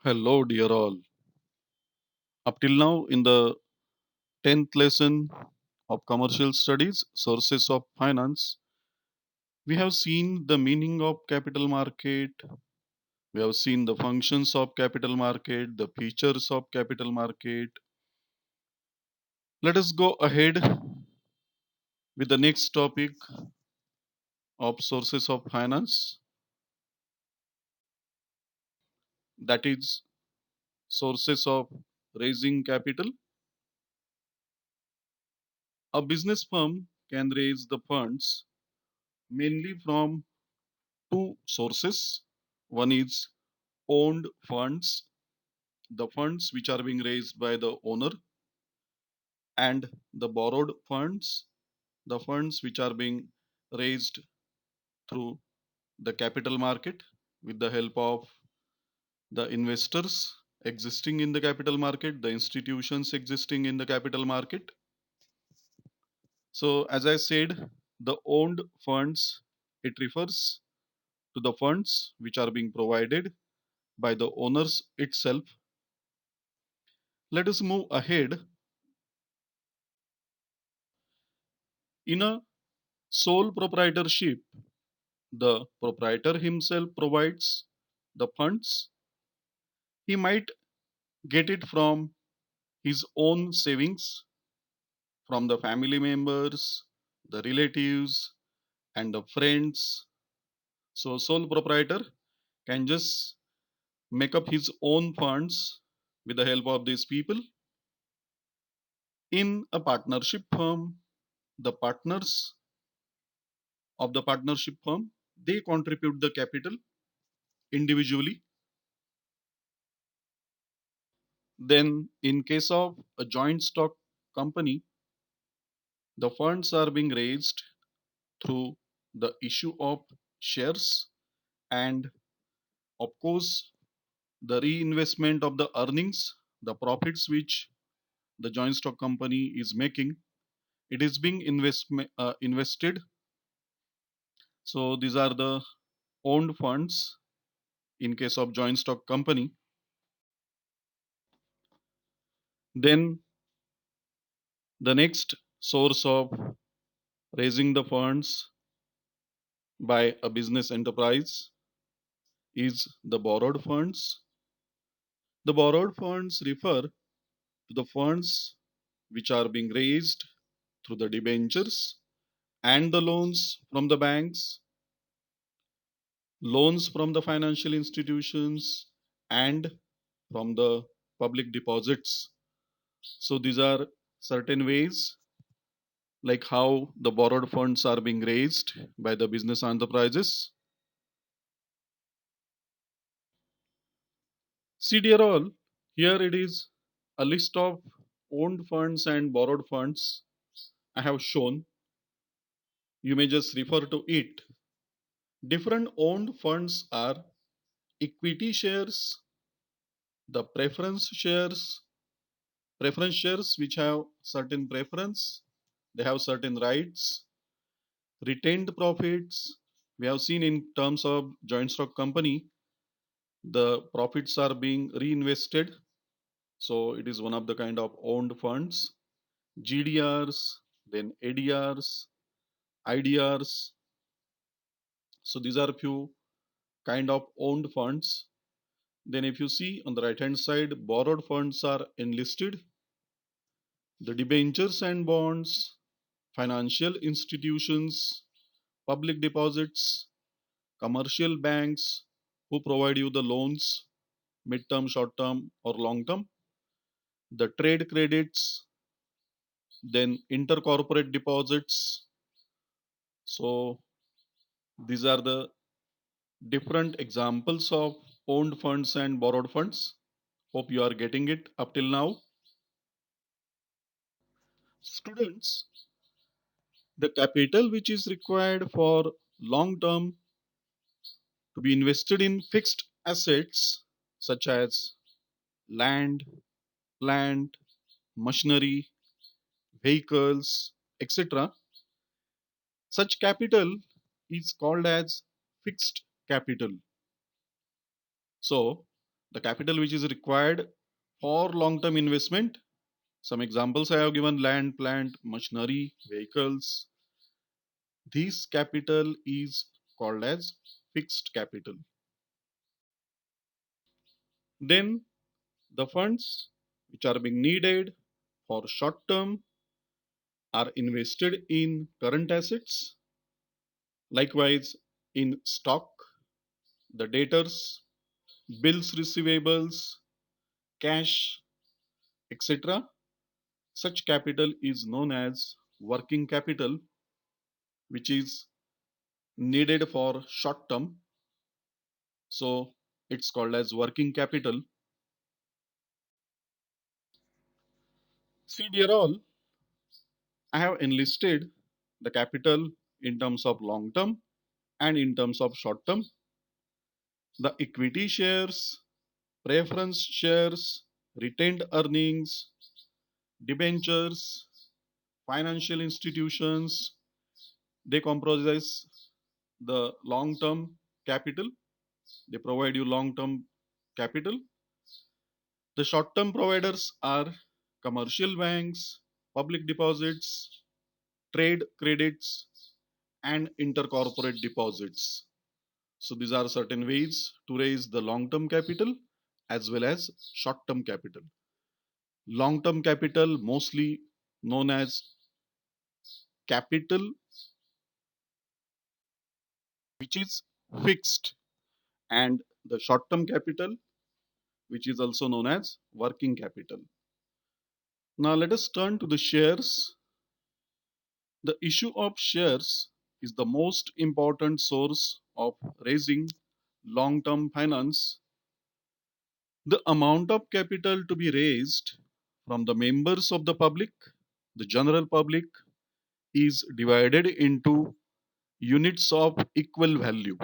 Hello, dear all. Up till now, in the 10th lesson of Commercial Studies, Sources of Finance, we have seen the meaning of capital market. We have seen the functions of capital market, the features of capital market. Let us go ahead with the next topic of Sources of Finance, that is, sources of raising capital. A business firm can raise the funds mainly from two sources. One is owned funds, the funds which are being raised by the owner, and the borrowed funds, the funds which are being raised through the capital market with the help of the investors existing in the capital market, the institutions existing in the capital market. So, as I said, the owned funds, it refers to the funds which are being provided by the owners itself. Let us move ahead. In a sole proprietorship, the proprietor himself provides the funds. He might get it from his own savings, from the family members, the relatives, and the friends. So, sole proprietor can just make up his own funds with the help of these people. In a partnership firm, the partners of the partnership firm, they contribute the capital individually. Then, in case of a joint stock company, the funds are being raised through the issue of shares and, of course, the reinvestment of the earnings, the profits which the joint stock company is making. It is being invested. So, these are the owned funds in case of joint stock company. Then, the next source of raising the funds by a business enterprise is the borrowed funds. The borrowed funds refer to the funds which are being raised through the debentures and the loans from the banks, loans from the financial institutions, and from the public deposits. So these are certain ways like how the borrowed funds are being raised by the business enterprises. See, dear all, here it is a list of owned funds and borrowed funds I have shown. You may just refer to it. Different owned funds are equity shares, the preference shares which have certain preference, they have certain rights, retained profits. We have seen in terms of joint stock company, the profits are being reinvested. So it is one of the kind of owned funds. GDRs, then ADRs, IDRs. So these are a few kind of owned funds. Then if you see on the right hand side, borrowed funds are enlisted. The debentures and bonds, financial institutions, public deposits, commercial banks who provide you the loans, mid-term, short-term, or long-term, the trade credits, then intercorporate deposits. So these are the different examples of owned funds and borrowed funds. Hope you are getting it up till now. Students, the capital which is required for long term to be invested in fixed assets such as land, plant, machinery, vehicles, etc. Such capital is called as fixed capital. So, The capital which is required for long term investment. Some examples I have given: land, plant, machinery, vehicles. This capital is called as fixed capital. Then the funds which are being needed for short term are invested in current assets, likewise in stock, the debtors, bills receivables, cash, etc. Such capital is known as working capital, which is needed for short term. So it's called as working capital. See, dear all, I have enlisted the capital in terms of long term and in terms of short term. The equity shares, preference shares, retained earnings, debentures, financial institutions, they comprise the long term capital. They provide you long term capital. The short term providers are commercial banks, public deposits, trade credits, and intercorporate deposits. So these are certain ways to raise the long term capital as well as short term capital. Long term capital, mostly known as capital which is fixed, and the short term capital which is also known as working capital. Now let us turn to the shares. The issue of shares is the most important source of raising long term finance. The amount of capital to be raised from the members of the public, the general public, is divided into units of equal value.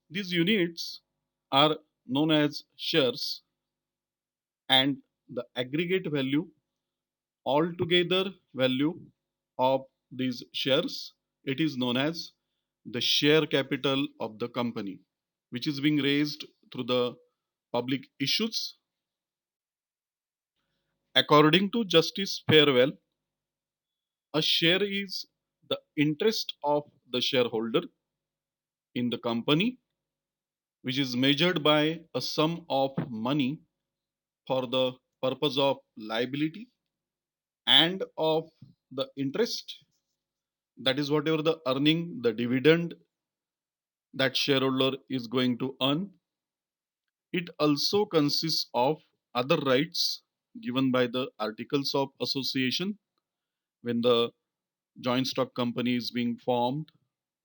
These units are known as shares, and the aggregate value, altogether value of these shares, it is known as the share capital of the company, which is being raised through the public issues. According to Justice Farewell, a share is the interest of the shareholder in the company, which is measured by a sum of money for the purpose of liability and of the interest. That is whatever the earning, the dividend that shareholder is going to earn. It also consists of other rights given by the Articles of Association when the joint stock company is being formed.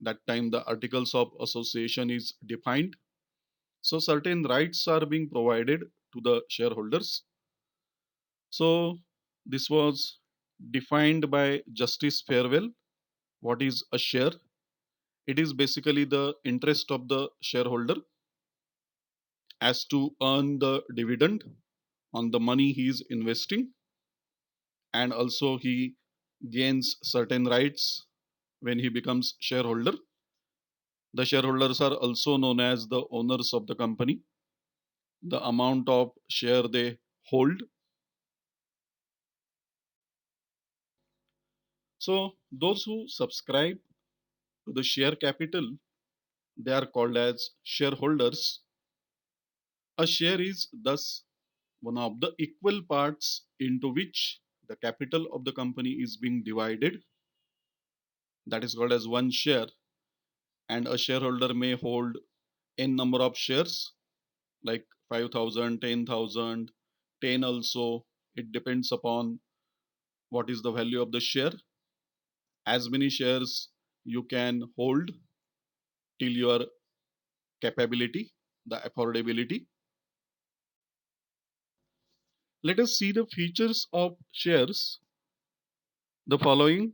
That time the Articles of Association is defined. So certain rights are being provided to the shareholders. So this was defined by Justice Farewell. What is a share? It is basically the interest of the shareholder as to earn the dividend on the money he is investing, and also he gains certain rights when he becomes shareholder. The shareholders are also known as the owners of the company. The amount of share they hold. So those who subscribe to the share capital, they are called as shareholders. A share is thus one of the equal parts into which the capital of the company is being divided. That is called as one share, and a shareholder may hold n number of shares like 5,000, 10,000, 10 also. It depends upon what is the value of the share. As many shares you can hold till your capability, the affordability. Let us see the features of shares. The following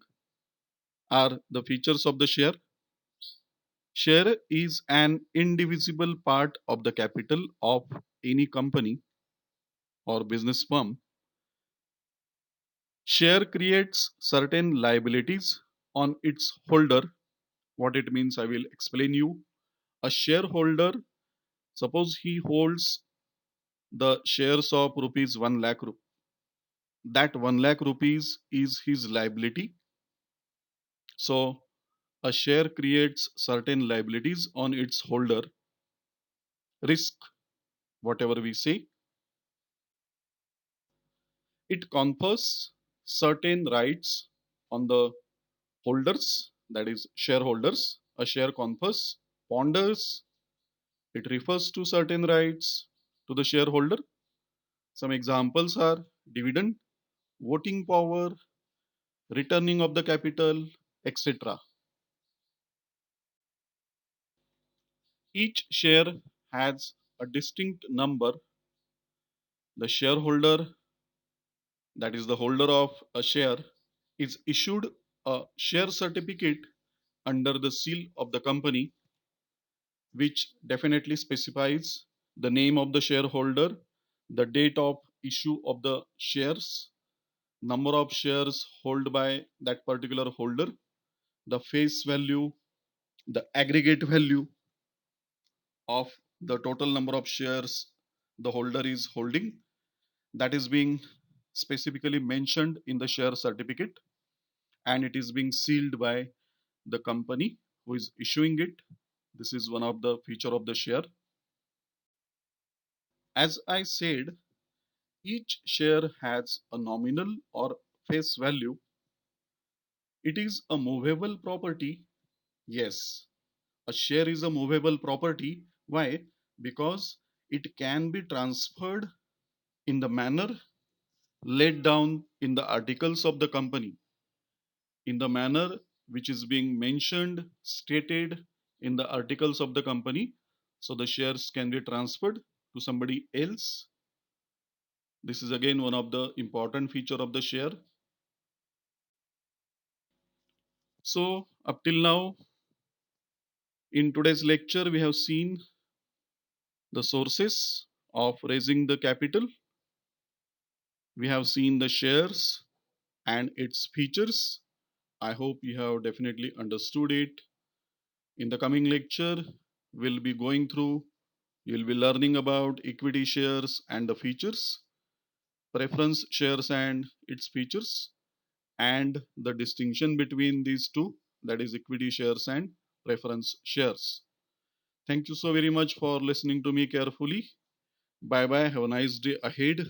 are the features of the share. Share is an indivisible part of the capital of any company or business firm. Share creates certain liabilities on its holder. What it means, I will explain you. A shareholder Suppose he holds the shares of rupees 1 lakh. That 1 lakh rupees is his liability. So a share creates certain liabilities on its holder, risk, whatever we say. It confers certain rights on the holders, that is, shareholders. A share confers ponders, it refers to certain rights to the shareholder. Some examples are dividend, voting power, returning of the capital, etc. Each share has a distinct number. The shareholder, that is the holder of a share, is issued a share certificate under the seal of the company, which definitely specifies the name of the shareholder, the date of issue of the shares, number of shares held by that particular holder, the face value, the aggregate value of the total number of shares the holder is holding, that is being specifically mentioned in the share certificate, and it is being sealed by the company who is issuing it. This is one of the feature of the share. As I said, each share has a nominal or face value. It is a movable property. Yes, a share is a movable property. Why? Because it can be transferred in the manner laid down in the articles of the company, in the manner which is being mentioned, stated in the articles of the company. So the shares can be transferred to somebody else. This is again one of the important feature of the share. So up till now, in today's lecture, we have seen the sources of raising the capital. We have seen the shares and its features. I hope you have definitely understood it. In the coming lecture, we'll be going through, you'll be learning about equity shares and the features, preference shares and its features, and the distinction between these two, that is equity shares and preference shares. Thank you so very much for listening to me carefully. Bye bye. Have a nice day ahead.